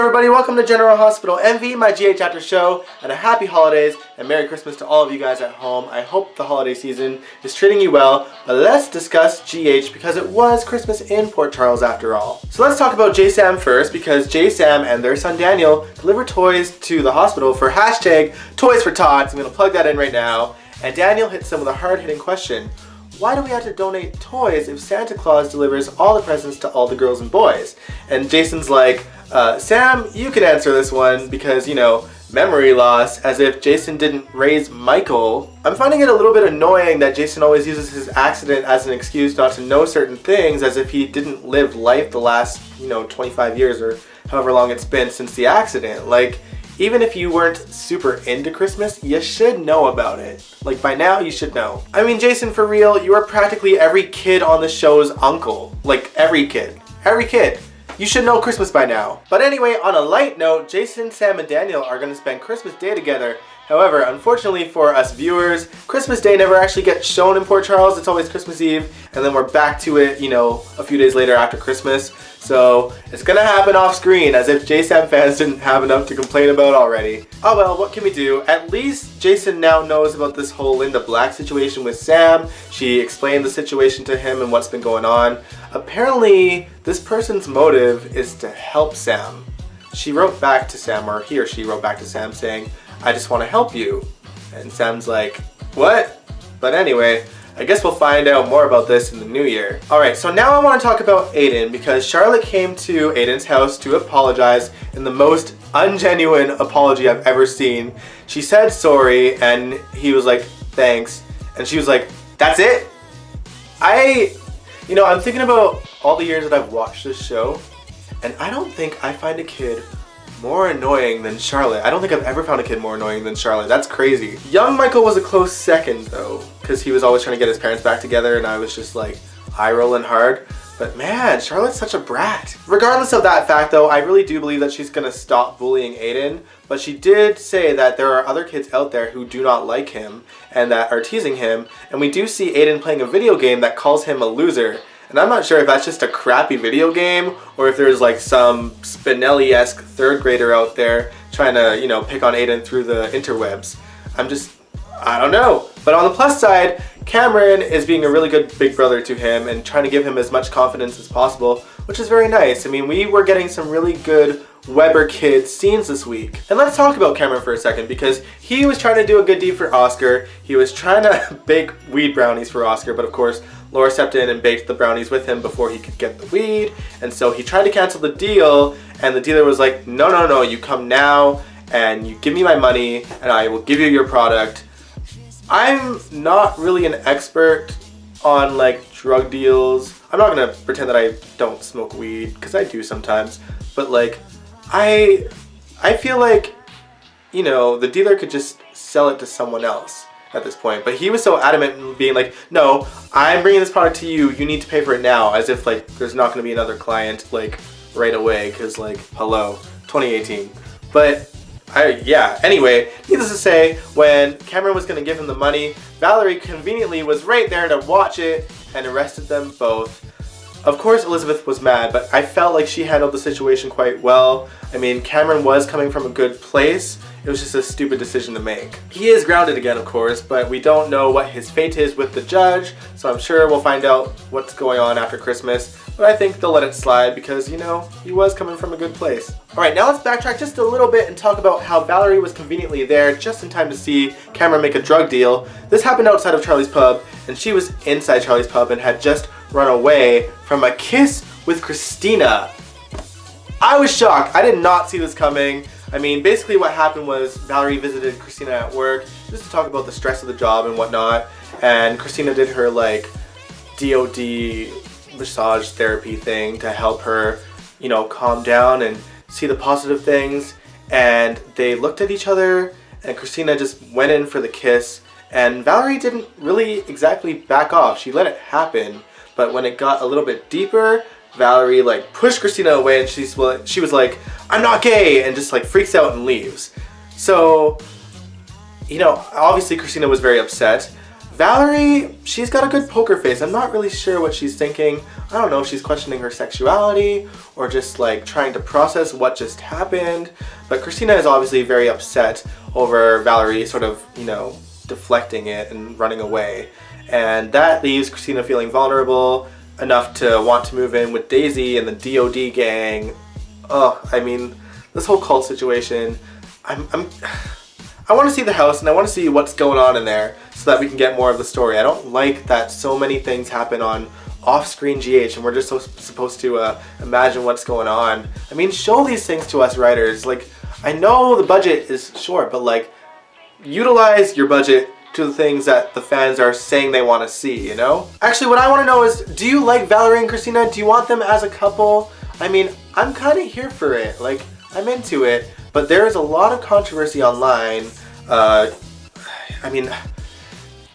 everybody, welcome to General Hospital MV, my GA chapter show, and a happy holidays and Merry Christmas to all of you guys at home. I hope the holiday season is treating you well, but let's discuss GH because it was Christmas in Port Charles after all. So let's talk about JaSam first, because JaSam and their son Daniel deliver toys to the hospital for hashtag Toys for Tots. I'm going to plug that in right now. And Daniel hits them with a hard-hitting question. Why do we have to donate toys if Santa Claus delivers all the presents to all the girls and boys? And Jason's like, Sam, you can answer this one because, you know, memory loss, as if Jason didn't raise Michael. I'm finding it a little bit annoying that Jason always uses his accident as an excuse not to know certain things, as if he didn't live life the last, 25 years or however long it's been since the accident. Like, even if you weren't super into Christmas, you should know about it. Like, by now, you should know. I mean, Jason, for real, you are practically every kid on the show's uncle. Like, every kid. Every kid. You should know Christmas by now. But anyway, on a light note, Jason, Sam, and Daniel are going to spend Christmas Day together. However, unfortunately for us viewers, Christmas Day never actually gets shown in Port Charles. It's always Christmas Eve, and then we're back to it, a few days later after Christmas. So it's gonna happen off screen, as if JaSam fans didn't have enough to complain about already. Oh well, what can we do? At least Jason now knows about this whole Linda Black situation with Sam. She explained the situation to him and what's been going on. Apparently, this person's motive is to help Sam. She wrote back to Sam, or he or she wrote back to Sam saying, I just want to help you. And Sam's like, what? But anyway, I guess we'll find out more about this in the new year. Alright, so now I want to talk about Aiden, because Charlotte came to Aiden's house to apologize in the most ungenuine apology I've ever seen. She said sorry, and he was like, thanks. And she was like, that's it? I'm thinking about all the years that I've watched this show, and I don't think I find a kid more annoying than Charlotte. I don't think I've ever found a kid more annoying than Charlotte. That's crazy. Young Michael was a close second though, because he was always trying to get his parents back together, and I was just like eye rolling hard. But man, Charlotte's such a brat. Regardless of that fact though, I really do believe that she's gonna stop bullying Aiden, but she did say that there are other kids out there who do not like him and that are teasing him, and we do see Aiden playing a video game that calls him a loser. And I'm not sure if that's just a crappy video game or if there's like some Spinelli-esque third grader out there trying to, pick on Aiden through the interwebs. I don't know. But on the plus side, Cameron is being a really good big brother to him and trying to give him as much confidence as possible, which is very nice. I mean, we were getting some really good Weber Kids scenes this week. And let's talk about Cameron for a second, because he was trying to do a good deed for Oscar. He was trying to bake weed brownies for Oscar, but of course, Laura stepped in and baked the brownies with him before he could get the weed. And so he tried to cancel the deal, and the dealer was like, no, you come now and you give me my money and I will give you your product. I'm not really an expert on like drug deals. I'm not gonna pretend that I don't smoke weed, because I do sometimes, but like I feel like, the dealer could just sell it to someone else at this point. But he was so adamant in being like, no, I'm bringing this product to you, you need to pay for it now, as if like there's not going to be another client like right away, because like, hello, 2018. But anyway, needless to say, when Cameron was going to give him the money, Valerie conveniently was right there to watch it and arrested them both. Of course, Elizabeth was mad, but I felt like she handled the situation quite well. I mean, Cameron was coming from a good place. It was just a stupid decision to make. He is grounded again, of course, but we don't know what his fate is with the judge, so I'm sure we'll find out what's going on after Christmas. But I think they'll let it slide because, he was coming from a good place. Alright, now let's backtrack just a little bit and talk about how Valerie was conveniently there just in time to see Cameron make a drug deal. This happened outside of Charlie's pub, and she was inside Charlie's pub and had just run away from a kiss with Kristina. I was shocked. I did not see this coming. I mean, basically what happened was Valerie visited Kristina at work just to talk about the stress of the job and whatnot, and Kristina did her like DOD massage therapy thing to help her, calm down and see the positive things. And they looked at each other, and Kristina just went in for the kiss, and Valerie didn't really exactly back off. She let it happen, but when it got a little bit deeper, Valerie like pushed Kristina away, and she was like, I'm not gay, and just like freaks out and leaves. So, obviously Kristina was very upset. Valerie, she's got a good poker face. I'm not really sure what she's thinking. I don't know if she's questioning her sexuality or just like trying to process what just happened. But Kristina is obviously very upset over Valerie sort of, you know, deflecting it and running away. And that leaves Kristina feeling vulnerable enough to want to move in with Daisy and the DOD gang. Oh, I mean, this whole cult situation, I want to see the house and I want to see what's going on in there so that we can get more of the story. I don't like that so many things happen on off-screen GH and we're just supposed to imagine what's going on. I mean, show these things to us writers. Like, I know the budget is short, but like, utilize your budget to the things that the fans are saying they want to see, you know? Actually, what I want to know is, do you like Valerie and Kristina? Do you want them as a couple? I mean, I'm kind of here for it. Like, I'm into it, but there is a lot of controversy online. I mean,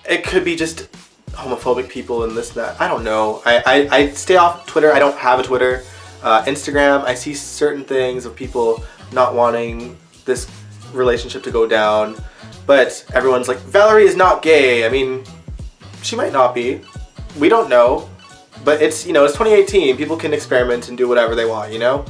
it could be just homophobic people and this and that. I don't know. I stay off Twitter. I don't have a Twitter. Instagram, I see certain things of people not wanting this relationship to go down. But everyone's like, Valerie is not gay. I mean, she might not be. We don't know. But it's, you know, it's 2018. People can experiment and do whatever they want, you know?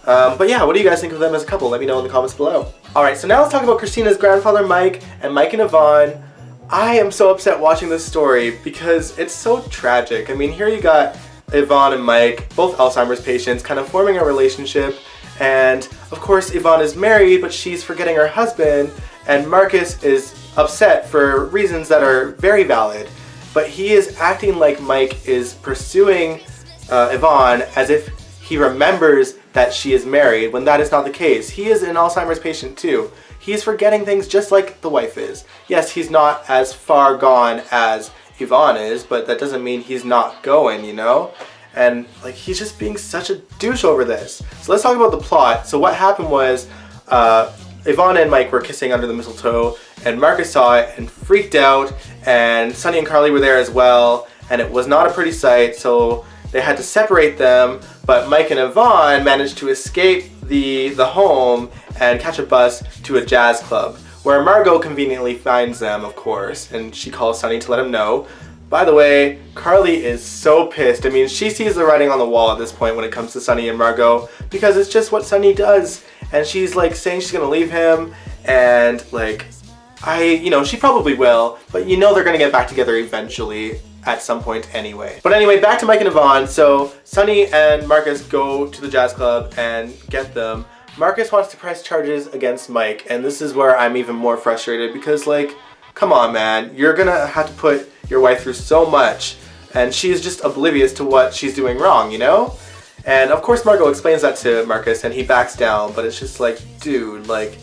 But yeah, what do you guys think of them as a couple? Let me know in the comments below. Alright, so now let's talk about Kristina's grandfather Mike and Yvonne. I am so upset watching this story because it's so tragic. I mean, here you got Yvonne and Mike, both Alzheimer's patients, kind of forming a relationship. And of course, Yvonne is married, but she's forgetting her husband. And Marcus is upset for reasons that are very valid. But he is acting like Mike is pursuing Yvonne as if he remembers that she is married, when that is not the case. He is an Alzheimer's patient too. He's forgetting things just like the wife is. Yes, he's not as far gone as Yvonne is, but that doesn't mean he's not going, you know? And like, he's just being such a douche over this. So let's talk about the plot. So what happened was, Yvonne and Mike were kissing under the mistletoe, and Marcus saw it and freaked out, and Sunny and Carly were there as well, and it was not a pretty sight, so they had to separate them, but Mike and Yvonne managed to escape the home and catch a bus to a jazz club, where Margot conveniently finds them, of course, and she calls Sunny to let him know. By the way, Carly is so pissed. I mean, she sees the writing on the wall at this point when it comes to Sunny and Margot, because it's just what Sunny does. And she's like saying she's gonna leave him, and like, you know, she probably will, but you know they're gonna get back together eventually at some point anyway. But anyway, back to Mike and Yvonne. So Sunny and Marcus go to the jazz club and get them. Marcus wants to press charges against Mike, and this is where I'm even more frustrated because, like, come on, man, you're gonna have to put your wife through so much, and she's just oblivious to what she's doing wrong, you know? And of course Margot explains that to Marcus and he backs down, but it's just like, dude, like,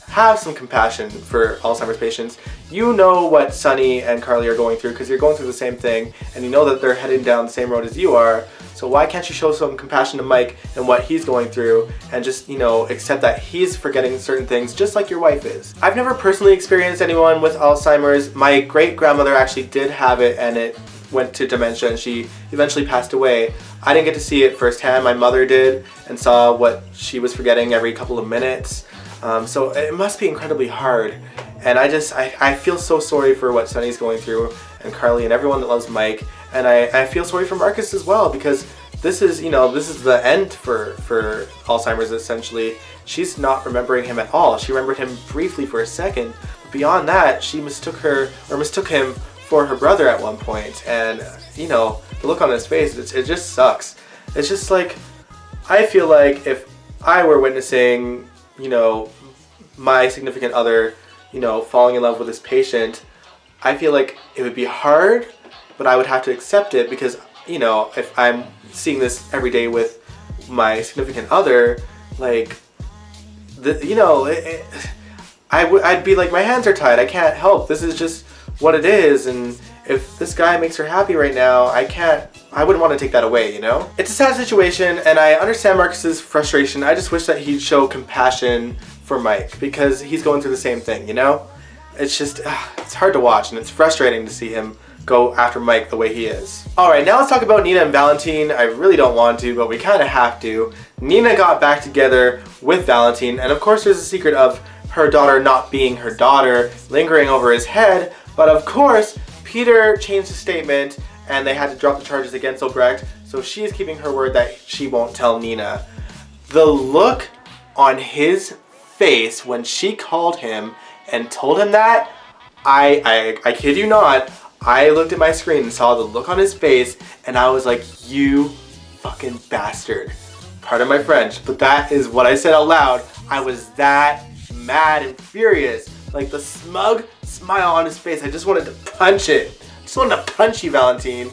have some compassion for Alzheimer's patients. You know what Sunny and Carly are going through because you're going through the same thing, and you know that they're heading down the same road as you are, so why can't you show some compassion to Mike and what he's going through and just, you know, accept that he's forgetting certain things just like your wife is. I've never personally experienced anyone with Alzheimer's. My great-grandmother actually did have it, and it went to dementia and she eventually passed away. I didn't get to see it firsthand. My mother did and saw what she was forgetting every couple of minutes. So it must be incredibly hard. And I feel so sorry for what Sunny's going through, and Carly and everyone that loves Mike. And I feel sorry for Marcus as well, because this is, you know, this is the end for Alzheimer's essentially. She's not remembering him at all. She remembered him briefly for a second, but beyond that, she mistook him for her brother at one point. And, you know, the look on his face, it just sucks. It's just like, I feel like if I were witnessing, you know, my significant other, you know, falling in love with this patient, I feel like it would be hard, but I would have to accept it because, you know, if I'm seeing this every day with my significant other, like, you know, I'd be like, my hands are tied, I can't help, this is just what it is, and if this guy makes her happy right now, I wouldn't want to take that away, you know? It's a sad situation, and I understand Marcus's frustration. I just wish that he'd show compassion for Mike, because he's going through the same thing, you know? It's just, it's hard to watch, and it's frustrating to see him go after Mike the way he is. Alright, now let's talk about Nina and Valentin. I really don't want to, but we kind of have to. Nina got back together with Valentin, and of course there's a secret of her daughter not being her daughter lingering over his head, but of course, Peter changed his statement and they had to drop the charges against Obrecht, so she is keeping her word that she won't tell Nina. The look on his face when she called him and told him that, I kid you not, I looked at my screen and saw the look on his face and I was like, you fucking bastard. Pardon my French, but that is what I said out loud. I was that mad and furious. Like the smug smile on his face, I just wanted to punch it. I just wanted to punch you, Valentin.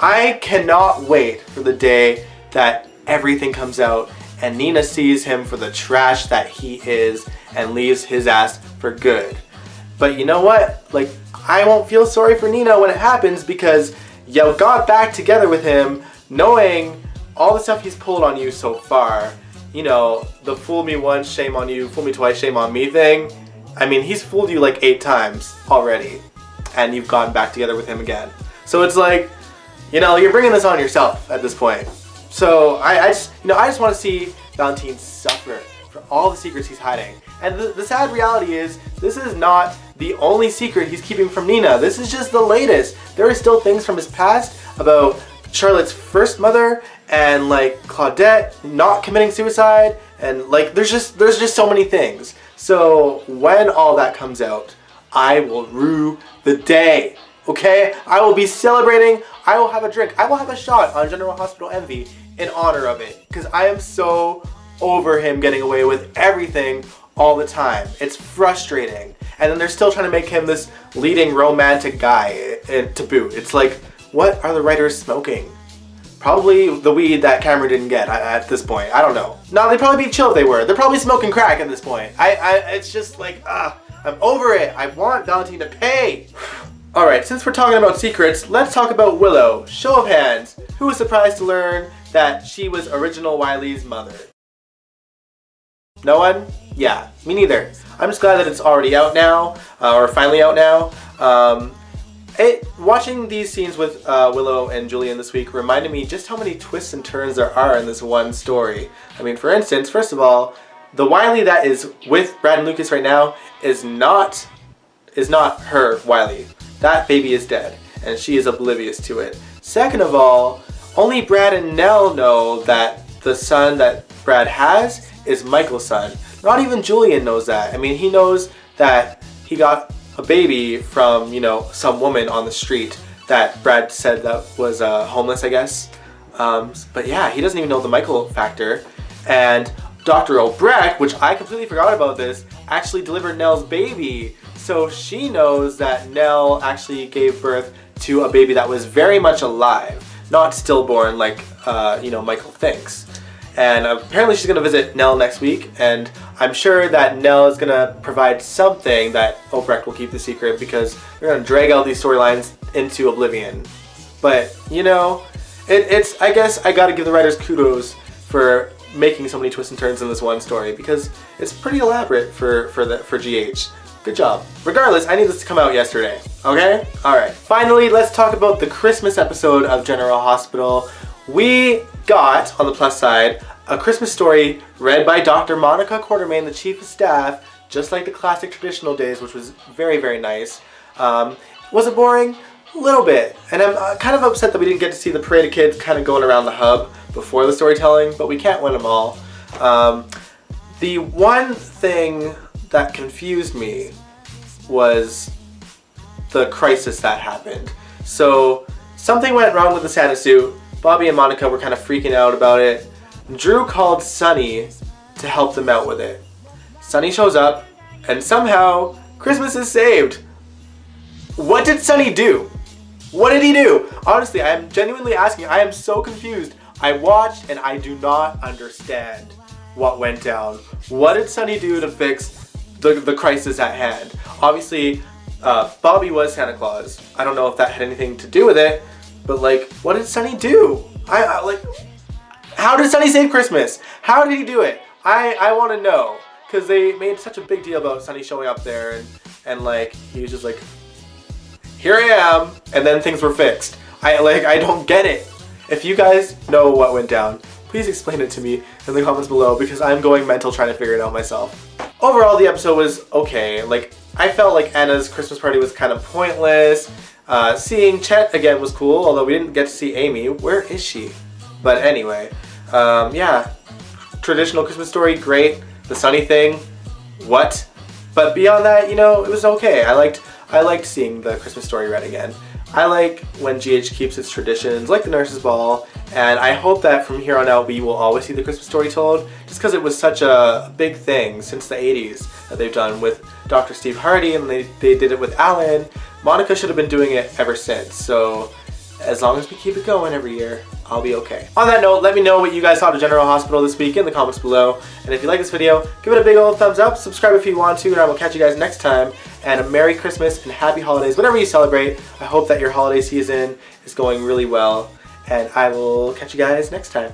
I cannot wait for the day that everything comes out and Nina sees him for the trash that he is and leaves his ass for good. But you know what? Like, I won't feel sorry for Nina when it happens because you got back together with him knowing all the stuff he's pulled on you so far. You know, the fool me once, shame on you, fool me twice, shame on me thing. I mean, he's fooled you like 8 times already and you've gotten back together with him again. So it's like, you know, you're bringing this on yourself at this point. So I just want to see Valentin suffer for all the secrets he's hiding. And the sad reality is, this is not the only secret he's keeping from Nina. This is just the latest. There are still things from his past about Charlotte's first mother and like Claudette not committing suicide, and like there's just so many things. So when all that comes out, I will rue the day. Okay? I will be celebrating. I will have a drink. I will have a shot on General Hospital Envy in honor of it, because I am so over him getting away with everything all the time. It's frustrating. And then they're still trying to make him this leading romantic guy to boot. It's like, what are the writers smoking? Probably the weed that Cameron didn't get at this point. I don't know. No, they'd probably be chill if they were. They're probably smoking crack at this point. It's just like, I'm over it. I want Valentin to pay. Alright, since we're talking about secrets, let's talk about Willow. Show of hands. Who was surprised to learn that she was original Wiley's mother? No one? Yeah, me neither. I'm just glad that it's already out now, or finally out now. Watching these scenes with Willow and Julian this week reminded me just how many twists and turns there are in this one story. I mean, for instance, first of all, the Wiley that is with Brad and Lucas right now is not her Wiley. That baby is dead, and she is oblivious to it. Second of all, only Brad and Nell know that the son that Brad has is Michael's son. Not even Julian knows that. I mean, he knows that he got a baby from, you know, some woman on the street that Brad said that was homeless, I guess. But yeah, he doesn't even know the Michael factor. And Dr. Obrecht, which I completely forgot about this, actually delivered Nell's baby. So she knows that Nell actually gave birth to a baby that was very much alive, not stillborn like, you know, Michael thinks. And apparently she's going to visit Nell next week, and I'm sure that Nell is going to provide something that Obrecht will keep the secret, because they're going to drag out these storylines into oblivion. But, you know, I guess I got to give the writers kudos for making so many twists and turns in this one story, because it's pretty elaborate for GH. Good job. Regardless, I need this to come out yesterday, okay? Alright, finally, let's talk about the Christmas episode of General Hospital. We got, on the plus side, a Christmas story read by Dr. Monica Quartermain, the Chief of Staff, just like the classic traditional days, which was very, very nice. Was it boring? A little bit. And I'm kind of upset that we didn't get to see the parade of kids kind of going around the hub before the storytelling, but we can't win them all. The one thing that confused me was the crisis that happened. So something went wrong with the Santa suit. Bobby and Monica were kind of freaking out about it. Drew called Sunny to help them out with it. Sunny shows up, and somehow Christmas is saved. What did Sunny do? What did he do? Honestly, I am genuinely asking. I am so confused. I watched and I do not understand what went down. What did Sunny do to fix the crisis at hand? Obviously, Bobby was Santa Claus. I don't know if that had anything to do with it, but like, what did Sunny do? Like, how did Sunny save Christmas? How did he do it? I want to know, because they made such a big deal about Sunny showing up there, and like, he was just like, here I am, and then things were fixed. I don't get it. If you guys know what went down, please explain it to me in the comments below, because I'm going mental trying to figure it out myself. overall the episode was okay. Like, I felt like Anna's Christmas party was kind of pointless. Seeing Chet again was cool, although we didn't get to see Amy. Where is she? But anyway, yeah, traditional Christmas story, great. The Sunny thing, what? But beyond that, you know, it was okay. I liked seeing the Christmas story read again. I like when GH keeps its traditions, like the Nurse's Ball, and I hope that from here on out we will always see the Christmas story told, just because it was such a big thing since the 80s that they've done with Dr. Steve Hardy, and they did it with Alan. Monica should have been doing it ever since, so as long as we keep it going every year, I'll be okay. On that note, let me know what you guys thought of General Hospital this week in the comments below. And if you like this video, give it a big old thumbs up, subscribe if you want to, and I will catch you guys next time. And a Merry Christmas and Happy Holidays, whatever you celebrate. I hope that your holiday season is going really well. And I will catch you guys next time.